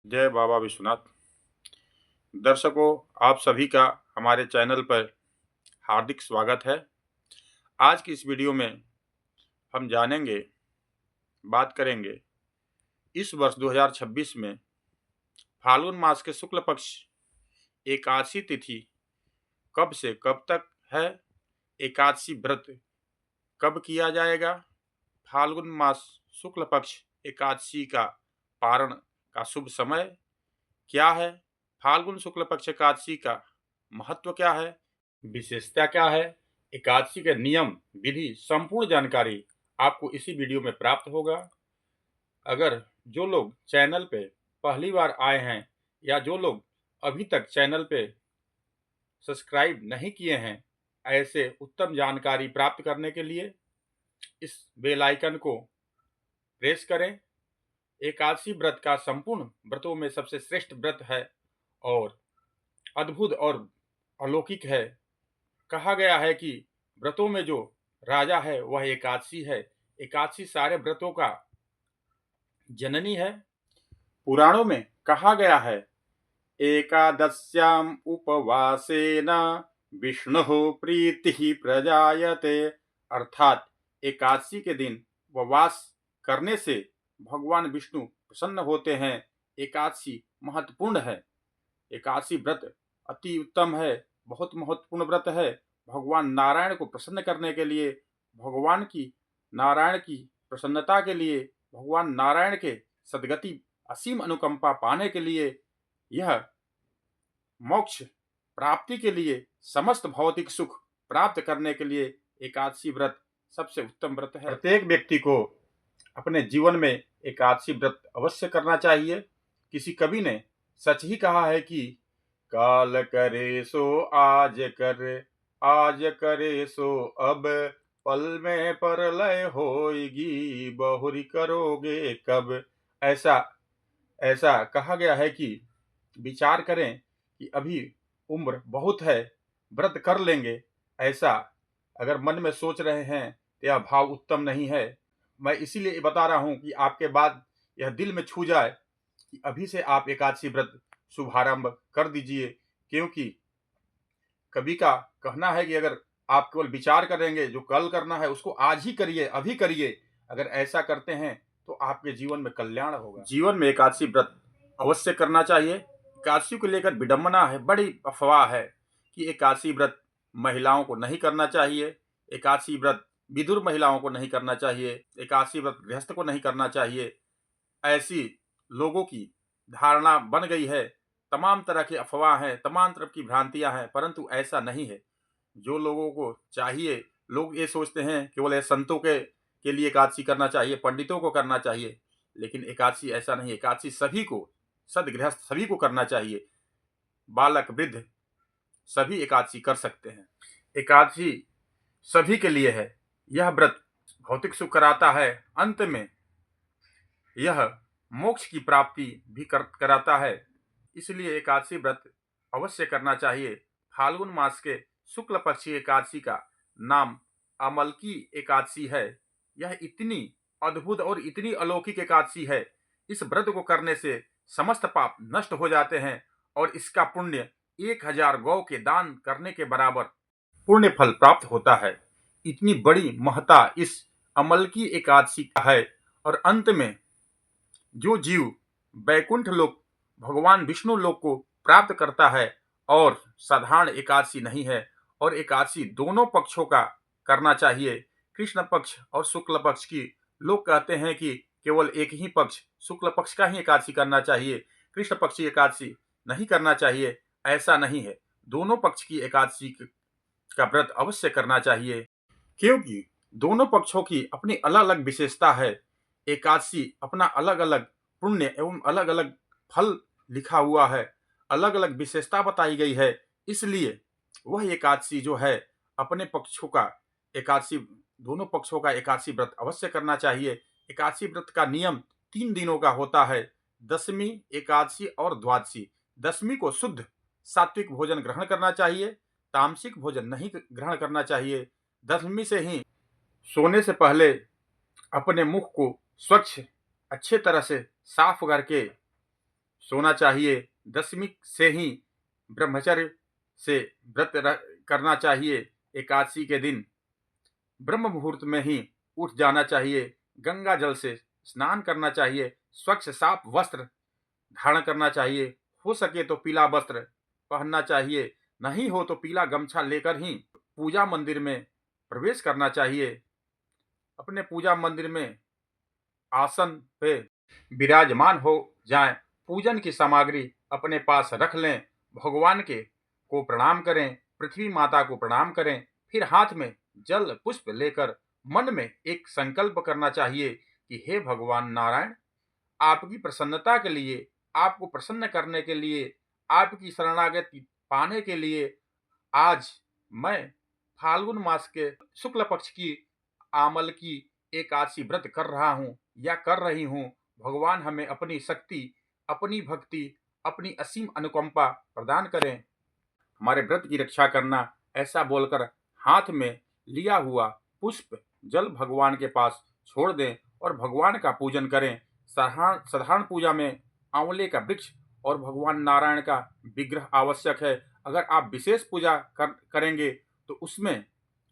जय बाबा विश्वनाथ। दर्शकों, आप सभी का हमारे चैनल पर हार्दिक स्वागत है। आज की इस वीडियो में हम जानेंगे, बात करेंगे इस वर्ष 2026 में फाल्गुन मास के शुक्ल पक्ष एकादशी तिथि कब से कब तक है, एकादशी व्रत कब किया जाएगा, फाल्गुन मास शुक्ल पक्ष एकादशी का पारण का शुभ समय क्या है, फाल्गुन शुक्ल पक्ष एकादशी का महत्व क्या है, विशेषता क्या है, एकादशी के नियम विधि संपूर्ण जानकारी आपको इसी वीडियो में प्राप्त होगा। अगर जो लोग चैनल पे पहली बार आए हैं या जो लोग अभी तक चैनल पे सब्सक्राइब नहीं किए हैं, ऐसे उत्तम जानकारी प्राप्त करने के लिए इस बेल आइकन को प्रेस करें। एकादशी व्रत का संपूर्ण व्रतों में सबसे श्रेष्ठ व्रत है और अद्भुत और अलौकिक है। कहा गया है कि व्रतों में जो राजा है वह एकादशी है। एकादशी सारे व्रतों का जननी है। पुराणों में कहा गया है, एकादश्याम उपवासेन विष्णुः प्रीतिः प्रजायते, अर्थात एकादशी के दिन उपवास करने से भगवान विष्णु प्रसन्न होते हैं। एकादशी महत्वपूर्ण है। एकादशी व्रत अति उत्तम है, बहुत महत्वपूर्ण व्रत है। भगवान नारायण को प्रसन्न करने के लिए, भगवान की नारायण की प्रसन्नता के लिए, भगवान नारायण के सद्गति असीम अनुकंपा पाने के लिए, यह मोक्ष प्राप्ति के लिए, समस्त भौतिक सुख प्राप्त करने के लिए एकादशी व्रत सबसे उत्तम व्रत है। प्रत्येक व्यक्ति को अपने जीवन में एकादशी व्रत अवश्य करना चाहिए। किसी कवि ने सच ही कहा है कि काल करे सो आज कर, आज करे सो अब, पल में परलय होएगी, बहुरी करोगे कब। ऐसा ऐसा कहा गया है कि विचार करें कि अभी उम्र बहुत है, व्रत कर लेंगे, ऐसा अगर मन में सोच रहे हैं तो यह भाव उत्तम नहीं है। मैं इसीलिए बता रहा हूं कि आपके बाद यह दिल में छू जाए कि अभी से आप एकादशी व्रत शुभारंभ कर दीजिए। क्योंकि कवि का कहना है कि अगर आप केवल विचार करेंगे, जो कल करना है उसको आज ही करिए, अभी करिए। अगर ऐसा करते हैं तो आपके जीवन में कल्याण होगा। जीवन में एकादशी व्रत अवश्य करना चाहिए। एकादशी को लेकर विडंबना है, बड़ी अफवाह है कि एकादशी व्रत महिलाओं को नहीं करना चाहिए, एकादशी व्रत विधुर महिलाओं को नहीं करना चाहिए, एकादशी व्रत गृहस्थ को नहीं करना चाहिए। ऐसी लोगों की धारणा बन गई है। तमाम तरह की अफवाह हैं, तमाम तरह की भ्रांतियां हैं, परंतु ऐसा नहीं है। जो लोगों को चाहिए, लोग ये सोचते हैं केवल ये संतों के लिए एकादशी करना चाहिए, पंडितों को करना चाहिए, लेकिन एकादशी ऐसा नहीं। एकादशी सभी को, सदगृहस्थ सभी को करना चाहिए। बालक वृद्ध सभी एकादशी कर सकते हैं। एकादशी सभी के लिए है। यह व्रत भौतिक सुख कराता है, अंत में यह मोक्ष की प्राप्ति भी कराता है। इसलिए एकादशी व्रत अवश्य करना चाहिए। फाल्गुन मास के शुक्ल पक्षी एकादशी का नाम अमलकी एकादशी है। यह इतनी अद्भुत और इतनी अलौकिक एकादशी है। इस व्रत को करने से समस्त पाप नष्ट हो जाते हैं और इसका पुण्य 1000 गौ के दान करने के बराबर पुण्य फल प्राप्त होता है। इतनी बड़ी महत्ता इस अमलकी एकादशी का है। और अंत में जो जीव बैकुंठ लोक, भगवान विष्णु लोक को प्राप्त करता है, और साधारण एकादशी नहीं है। और एकादशी दोनों पक्षों का करना चाहिए, कृष्ण पक्ष और शुक्ल पक्ष की। लोग कहते हैं कि केवल एक ही पक्ष, शुक्ल पक्ष का ही एकादशी करना चाहिए, कृष्ण पक्ष की एकादशी नहीं करना चाहिए। ऐसा नहीं है। दोनों पक्ष की एकादशी का व्रत अवश्य करना चाहिए, क्योंकि दोनों पक्षों की अपनी अलग अलग विशेषता है। एकादशी अपना अलग अलग पुण्य एवं अलग अलग फल लिखा हुआ है, अलग अलग विशेषता बताई गई है। इसलिए वह एकादशी जो है, अपने पक्षों का एकादशी, दोनों पक्षों का एकादशी व्रत अवश्य करना चाहिए। एकादशी व्रत का नियम 3 दिनों का होता है, दशमी, एकादशी और द्वादशी। दशमी को शुद्ध सात्विक भोजन ग्रहण करना चाहिए, तामसिक भोजन नहीं ग्रहण करना चाहिए। दशमी से ही सोने से पहले अपने मुख को स्वच्छ अच्छे तरह से साफ करके सोना चाहिए। दशमी से ही ब्रह्मचर्य से व्रत करना चाहिए। एकादशी के दिन ब्रह्म मुहूर्त में ही उठ जाना चाहिए। गंगा जल से स्नान करना चाहिए। स्वच्छ साफ वस्त्र धारण करना चाहिए। हो सके तो पीला वस्त्र पहनना चाहिए, नहीं हो तो पीला गमछा लेकर ही पूजा मंदिर में प्रवेश करना चाहिए। अपने पूजा मंदिर में आसन पे विराजमान हो जाएं। पूजन की सामग्री अपने पास रख लें। भगवान के को प्रणाम करें, पृथ्वी माता को प्रणाम करें। फिर हाथ में जल पुष्प लेकर मन में एक संकल्प करना चाहिए कि हे भगवान नारायण, आपकी प्रसन्नता के लिए, आपको प्रसन्न करने के लिए, आपकी शरणागति पाने के लिए आज मैं फाल्गुन मास के शुक्ल पक्ष की आमल की एकादशी व्रत कर रहा हूँ या कर रही हूँ। भगवान हमें अपनी शक्ति, अपनी भक्ति, अपनी असीम अनुकंपा प्रदान करें। हमारे व्रत की रक्षा करना, ऐसा बोलकर हाथ में लिया हुआ पुष्प जल भगवान के पास छोड़ दें और भगवान का पूजन करें। साधारण पूजा में आंवले का वृक्ष और भगवान नारायण का विग्रह आवश्यक है। अगर आप विशेष पूजा करेंगे तो उसमें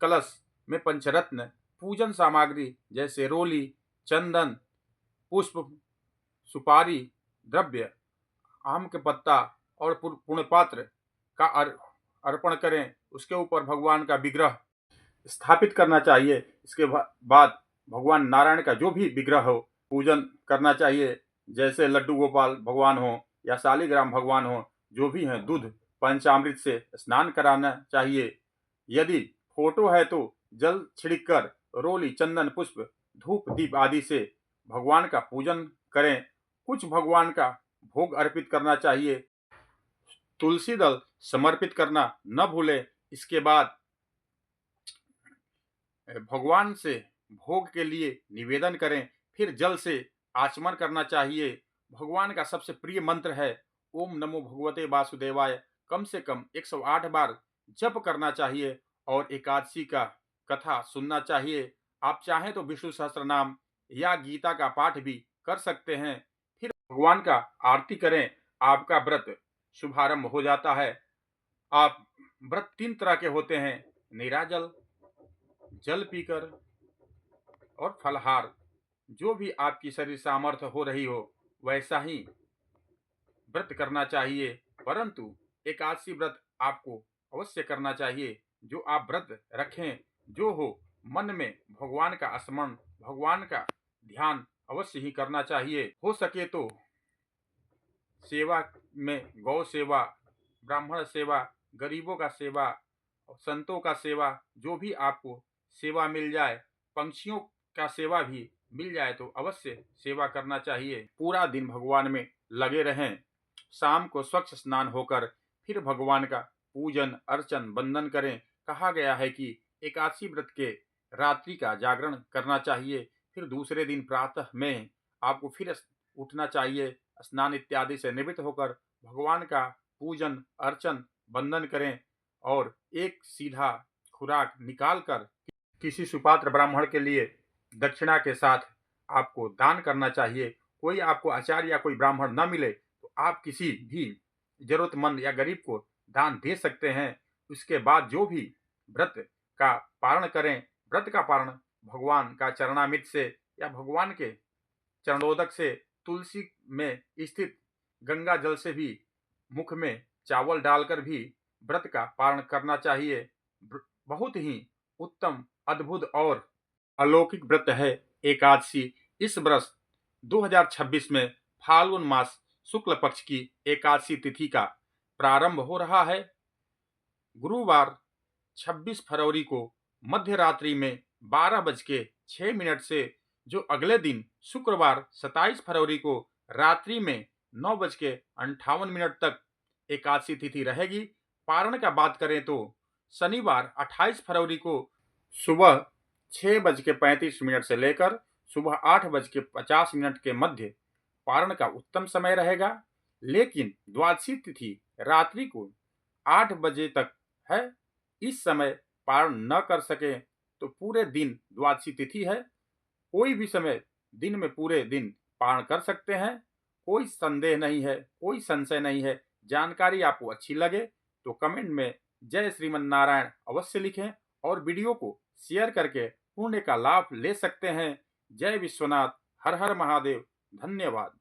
कलश में पंचरत्न, पूजन सामग्री जैसे रोली, चंदन, पुष्प, सुपारी, द्रव्य, आम के पत्ता और पुण्य पात्र का अर्पण करें। उसके ऊपर भगवान का विग्रह स्थापित करना चाहिए। इसके बाद भगवान नारायण का जो भी विग्रह हो पूजन करना चाहिए। जैसे लड्डू गोपाल भगवान हो या शालिग्राम भगवान हो, जो भी हैं, दूध पंचामृत से स्नान कराना चाहिए। यदि फोटो है तो जल छिड़क कर रोली, चंदन, पुष्प, धूप, दीप आदि से भगवान का पूजन करें। कुछ भगवान का भोग अर्पित करना चाहिए। तुलसी दल समर्पित करना न भूलें। इसके बाद भगवान से भोग के लिए निवेदन करें। फिर जल से आचमन करना चाहिए। भगवान का सबसे प्रिय मंत्र है ओम नमो भगवते वासुदेवाय। कम से कम 108 बार जप करना चाहिए और एकादशी का कथा सुनना चाहिए। आप चाहें तो विष्णु सहस्त्र नाम या गीता का पाठ भी कर सकते हैं। फिर भगवान का आरती करें। आपका व्रत शुभारंभ हो जाता है। आप व्रत 3 तरह के होते हैं, निराजल, जल पीकर और फलहार। जो भी आपकी शरीर सामर्थ्य हो रही हो वैसा ही व्रत करना चाहिए, परंतु एकादशी व्रत आपको अवश्य करना चाहिए। जो आप व्रत रखें, जो हो, मन में भगवान का स्मरण, भगवान का ध्यान अवश्य ही करना चाहिए। हो सके तो सेवा में गौ सेवा, ब्राह्मण सेवा, गरीबों का सेवा, संतों का सेवा, जो भी आपको सेवा मिल जाए, पंछियों का सेवा भी मिल जाए तो अवश्य सेवा करना चाहिए। पूरा दिन भगवान में लगे रहें। शाम को स्वच्छ स्नान होकर फिर भगवान का पूजन, अर्चन, वंदन करें। कहा गया है कि एकादशी व्रत के रात्रि का जागरण करना चाहिए। फिर दूसरे दिन प्रातः में आपको फिर उठना चाहिए। स्नान इत्यादि से निवृत्त होकर भगवान का पूजन, अर्चन, वंदन करें और एक सीधा खुराक निकाल कर किसी सुपात्र ब्राह्मण के लिए दक्षिणा के साथ आपको दान करना चाहिए। कोई आपको आचार्य या कोई ब्राह्मण न मिले तो आप किसी भी जरूरतमंद या गरीब को दान दे सकते हैं। उसके बाद जो भी व्रत का पारण करें, व्रत का पारण भगवान का चरणामृत से या भगवान के चरणोदक से, तुलसी में स्थित गंगा जल से भी मुख में चावल डालकर भी व्रत का पारण करना चाहिए। बहुत ही उत्तम, अद्भुत और अलौकिक व्रत है एकादशी। इस वर्ष 2026 में फाल्गुन मास शुक्ल पक्ष की एकादशी तिथि का प्रारंभ हो रहा है। गुरुवार 26 फरवरी को मध्य रात्रि में 12:06 से जो अगले दिन शुक्रवार 27 फरवरी को रात्रि में 9:58 तक एकादशी तिथि रहेगी। पारण का बात करें तो शनिवार 28 फरवरी को सुबह 6:35 से लेकर सुबह 8:50 के मध्य पारण का उत्तम समय रहेगा। लेकिन द्वादशी तिथि रात्रि को 8 बजे तक है। इस समय पारण न कर सके तो पूरे दिन द्वादशी तिथि है, कोई भी समय दिन में पूरे दिन पारण कर सकते हैं कोई संदेह नहीं है, कोई संशय नहीं है। जानकारी आपको अच्छी लगे तो कमेंट में जय श्रीमन नारायण अवश्य लिखें और वीडियो को शेयर करके पुण्य का लाभ ले सकते हैं। जय विश्वनाथ, हर हर महादेव। धन्यवाद।